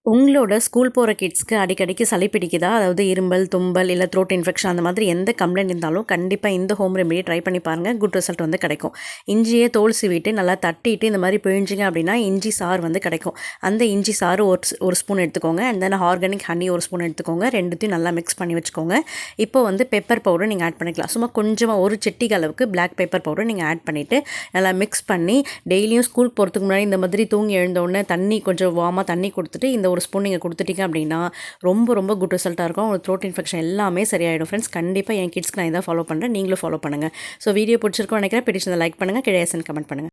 உங்களோட ஸ்கூல் போகிற கிட்ஸ்க்கு அடிக்கடிக்கு சளி பிடிக்குதா? அதாவது இருமல், தும்பல் இல்லை த்ரோட் இன்ஃபெக்ஷன் அந்த மாதிரி எந்த கம்ப்ளைண்ட் இருந்தாலும் கண்டிப்பாக இந்த ஹோம் ரெமெடி ட்ரை பண்ணி பாருங்கள். குட் ரிசல்ட் வந்து கிடைக்கும். இஞ்சியை தோல் சீவிட்டு நல்லா தட்டிட்டு இந்த மாதிரி பிழிஞ்சிங்க அப்படின்னா இஞ்சி சாறு வந்து கிடைக்கும். அந்த இஞ்சி சாறு ஒரு ஸ்பூன் எடுத்துக்கோங்க. அண்ட் தென் ஆர்கானிக் ஹனி ஒரு ஸ்பூன் எடுத்துக்கோங்க. ரெண்டுத்தையும் நல்லா மிக்ஸ் பண்ணி வச்சுக்கோங்க. இப்போ வந்து பெப்பர் பவுடர் நீங்கள் ஆட் பண்ணிக்கலாம். சும்மா கொஞ்சமாக ஒரு சிட்டிக்கு அளவுக்கு பிளாக் பெப்பர் பவுடர் நீங்கள் ஆட் பண்ணிவிட்டு நல்லா மிக்ஸ் பண்ணி டெய்லியும் ஸ்கூல் போகிறதுக்கு முன்னாடி இந்த மாதிரி தூங்கி எழுந்தோடனே தண்ணி கொஞ்சம் வார்மாக தண்ணி கொடுத்துட்டு இந்த ஒரு ஸ்பூன் நீங்கள் கொடுத்துட்டீங்க அப்படின்னா ரொம்ப ரொம்ப குட் ரிசல்ட்டாக இருக்கும். உங்களுக்கு த்ரோட் இன்ஃபெக்ஷன் எல்லாமே சரியாயிடும். ஃப்ரெண்ட்ஸ், கண்டிப்பாக என் கிட்ஸ்க்கு நான் இதை ஃபாலோ பண்ணுறேன். நீங்களும் ஃபாலோ பண்ணுங்கள். ஸோ வீடியோ பிடிச்சிருக்கோம் நினைக்கிறேன். பிடிச்சதை லைக் பண்ணுங்கள். கீழே கமெண்ட் பண்ணுங்கள்.